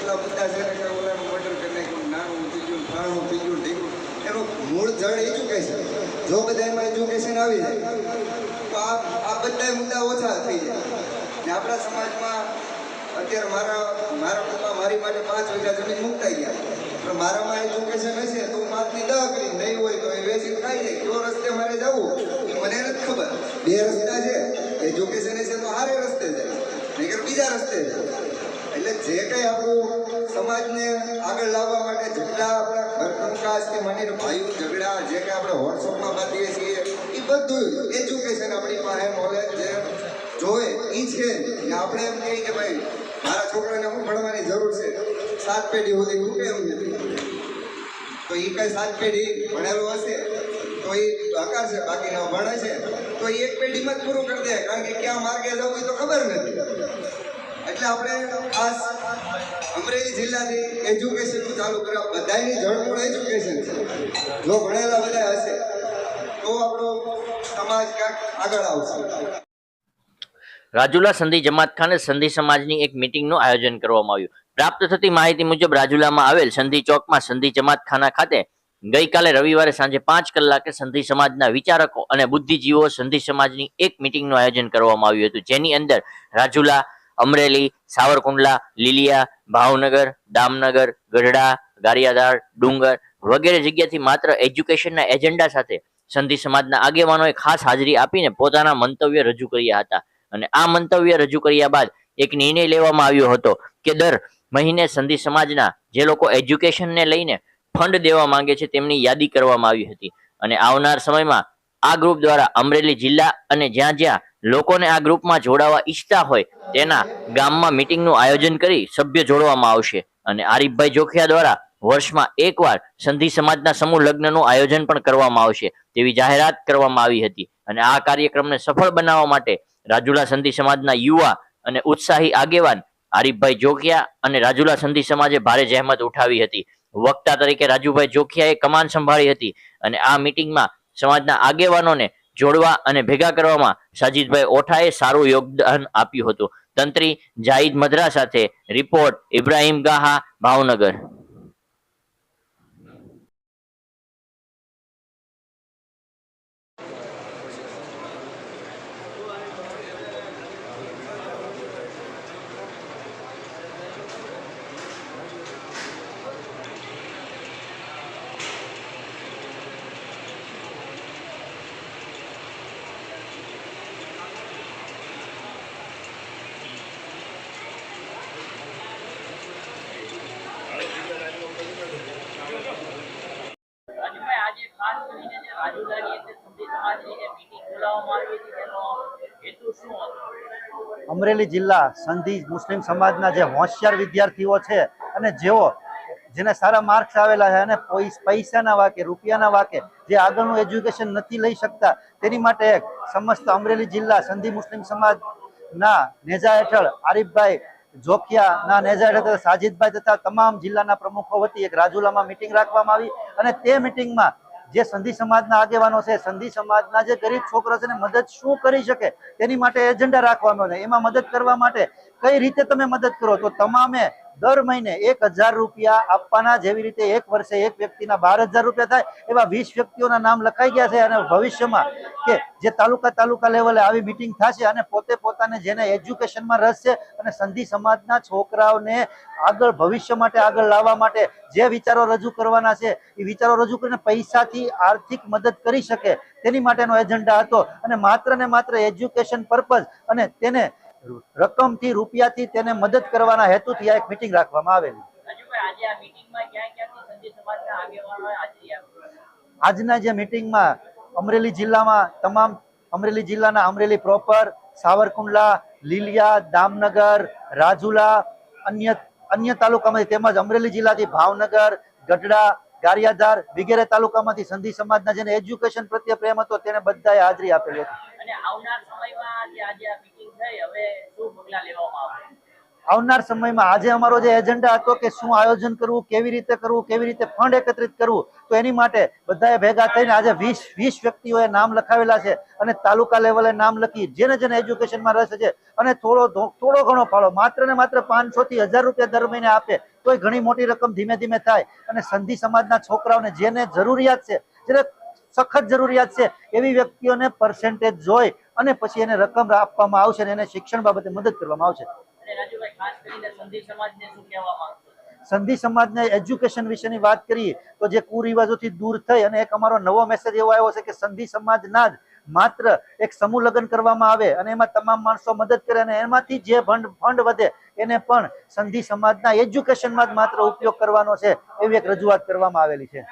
ભણેલા બધા છે ને કે ઓલાનું મર્ડર કરી નાખ્યું, નાનું થઈ ગયું, ફાળું થઈ ગયું, ઢીકું, એનું મૂળ જડ એજ્યુકેશન. જો બધા એમાં એજ્યુકેશન આવી જાય તો આ બધા મુદ્દા ઓછા થઈ જાય. ને આપણા સમાજમાં અત્યારે મારા પપ્પા મારી માટે 5 વીઘા જમીન મુકતા ગયા, પણ મારામાં એજ્યુકેશન હશે તો હું 5 ની 10 કરી, નહીં હોય તો એ વેચીને ખાઈ જાય. કયો રસ્તે મારે જવું એ મને નથી ખબર. 2 રસ્તા છે, એજ્યુકેશન હશે તો સારે રસ્તે જાય, નહીંતર બીજા રસ્તે જાય. એટલે જે કંઈ આપણું સમાજને આગળ લાવવા માટે જેટલા આપણા ઘરકામકાજથી માંડીને ભાઈઓ ઝઘડા જે કંઈ આપણે વોટ્સઅપમાં બાંધીએ છીએ એ બધું એજ્યુકેશન આપણી પાસે નોલેજ જે જોવે એ છે. ને આપણે એમ કહીએ કે ભાઈ મારા છોકરાને શું ભણવાની જરૂર છે, 7 પેઢી સુધી હું કેમ નથી, તો એ કંઈ 7 પેઢી ભણેલો હશે તો એ હકાર છે, બાકી ન ભણે છે તો એ 1 પેઢીમાં જ પૂરું કરી દે, કારણ કે ક્યાં માર્ગે જવું એ તો ખબર નથી. એટલે આપણે ખાસ અમરેલી જિલ્લાથી એજ્યુકેશનનું ચાલુ કરવા, બધાની જડમૂળ એજ્યુકેશન છે. જો ભણેલા બધા હશે તો આપણો સમાજ ક્યાંક આગળ આવશે. રાજુલા સંધી જમાત ખાને સંધી સમાજની એક મીટિંગનું આયોજન કરવામાં આવ્યું. પ્રાપ્ત થતી માહિતી મુજબ રાજુલામાં આવેલ સંધી ચોકમાં સંધી જમાત ખાના ખાતે ગઈકાલે રવિવારે સાંજે 5 કલાકે સંધી સમાજના વિચારકો અને બુદ્ધિજીવો સંધી સમાજની એક મીટિંગનું આયોજન કરવામાં આવ્યું હતું, જેની અંદર રાજુલા, અમરેલી, સાવરકુંડલા, લીલિયા, ભાવનગર, દામનગર, ગઢડા, ગારિયાધાર, ડુંગર વગેરે જગ્યાથી માત્ર એજ્યુકેશનના એજન્ડા સાથે સંધી સમાજના આગેવાનોએ ખાસ હાજરી આપીને પોતાના મંતવ્ય રજૂ કર્યા હતા. અને આ મંતવ્ય રજૂ કર્યા બાદ એક નિર્ણય લેવામાં આવ્યો હતો કે દર મહિને સંધી સમાજના જે લોકો એજ્યુકેશનને લઈને ફંડ દેવા માંગે છે તેમની યાદી કરવામાં આવી હતી. અને આવનાર સમયમાં આ ગ્રુપ દ્વારા અમરેલી જિલ્લા અને જ્યાં જ્યાં લોકોને આ ગ્રુપમાં જોડાવા ઈચ્છતા હોય તેના ગામમાં મીટિંગનું આયોજન કરી સભ્ય જોડવામાં આવશે. અને આરીફભાઈ જોખિયા દ્વારા વર્ષમાં એકવાર સંધી સમાજના સમૂહ લગ્નનું આયોજન પણ કરવામાં આવશે તેવી જાહેરાત કરવામાં આવી હતી. અને આ કાર્યક્રમને સફળ બનાવવા માટે રાજુલા સંધી સમાજના યુવા અને ઉત્સાહી આગેવાન આરીફભાઈ જોખિયા અને રાજુલા સંધી સમાજે ભારે જહેમત ઉઠાવી હતી. વક્તા તરીકે રાજુભાઈ જોખિયાએ કમાન સંભાળી હતી. અને આ મીટિંગમાં સમાજના આગેવાનોને જોડવા અને ભેગા કરવામાં સાજીદભાઈ ઓઠાએ સારું યોગદાન આપ્યું હતું. તંત્રી જાહિદ મધરા સાથે રિપોર્ટ ઇબ્રાહીમ ગાહા, ભાવનગર. અમરેલી જિલ્લા સંધી મુસ્લિમ સમાજના જે હોશિયાર વિદ્યાર્થીઓ છે અને જેને સારા માર્ક્સ આવેલા છે અને પૈસાના વાકે, રૂપિયાના વાકે જે આગળનું એજ્યુકેશન નથી લઈ શકતા, તેની માટે એક સમસ્ત અમરેલી જિલ્લા સંધી મુસ્લિમ સમાજના નેજા હેઠળ આરીફભાઈ જોખિયાના નેજા હેઠળ સાજીદભાઈ તથા તમામ જિલ્લાના પ્રમુખો વતી એક રાજુલામાં મીટિંગ રાખવામાં આવી. અને તે મીટિંગમાં જે સંધી સમાજના આગેવાનો છે, સંધી સમાજના જે ગરીબ છોકરા છે ને મદદ શું કરી શકે તેની માટે એજન્ડા રાખવાનો છે. એમાં મદદ કરવા માટે કઈ રીતે તમે મદદ કરો, તો તમામે દર મહિને 1000 રૂપિયા આપવાના. જેવી રીતે એક વર્ષે એક વ્યક્તિના 12000 રૂપિયા થાય એવા 20 વ્યક્તિઓના નામ લખાઈ ગયા છે. અને ભવિષ્યમાં કે જે તાલુકા લેવલે આવી મીટિંગ થશે અને પોતાને જેને એજ્યુકેશનમાં રસ છે અને સંધી સમાજના છોકરાઓને આગળ ભવિષ્ય માટે આગળ લાવવા માટે જે વિચારો રજૂ કરવાના છે એ વિચારો રજૂ કરીને પૈસાથી આર્થિક મદદ કરી શકે તેની માટેનો એજન્ડા હતો. અને માત્ર ને માત્ર એજ્યુકેશન પર્પઝ અને તેને રકમથી, રૂપિયાથી તેને મદદ કરવાના હેતુથી આ એક મીટિંગ રાખવામાં આવેલી. આજના જે મીટિંગમાં અમરેલી જિલ્લામાં અમરેલી જિલ્લાના અમરેલી પ્રોપર, સાવરકુંડલા, લીલિયા, દામનગર, રાજુલા, અન્ય તાલુકામાંથી તેમજ અમરેલી જિલ્લાથી ભાવનગર, ગઢડા, ગારિયાધાર વગેરે તાલુકામાંથી સંધી સમાજના જેને એજ્યુકેશન પ્રત્યે પ્રેમ હતો તેને બધાએ હાજરી આપેલી હતી. આવનાર સમયમાં આજે અમારો જે એજન્ડા હતો કે શું આયોજન કરવું, કેવી રીતે કરવું, કેવી રીતે ફંડ એકત્રિત કરવું, તો એની માટે બધાએ ભેગા થઈને આજે 20 વ્યક્તિઓએ નામ લખાવેલા છે અને તાલુકા લેવલે નામ લખી જેને એજ્યુકેશનમાં રસ છે અને થોડો ઘણો ફાળો માત્ર ને માત્ર 500 થી 1000 રૂપિયા દર મહિને આપે તોય ઘણી મોટી રકમ ધીમે ધીમે થાય અને સંધી સમાજના છોકરાઓને જેને જરૂરિયાત છે, જેને સખત જરૂરિયાત છે એવી વ્યક્તિઓને પર્સેન્ટેજ જોઈ અને પછી એને રકમ આપવામાં આવશે અને એને શિક્ષણ બાબતે મદદ કરવામાં આવશે. રાજુભાઈ, ખાસ કરીને સંધી સમાજને શું કહેવા માંગશો? સંધી સમાજને એજ્યુકેશન વિશેની વાત કરીએ તો જે કુરિવાજોથી દૂર થઈ અને એક અમારો નવો મેસેજ એવો આવ્યો છે કે સંધી સમાજના જ માત્ર એક સમૂહ લગ્ન કરવામાં આવે અને એમાં તમામ માણસો મદદ કરે અને એમાંથી જે ફંડ વધે એને પણ સંધી સમાજના એજ્યુકેશનમાં જ માત્ર ઉપયોગ કરવાનો છે એવી એક રજૂઆત કરવામાં આવેલી છે.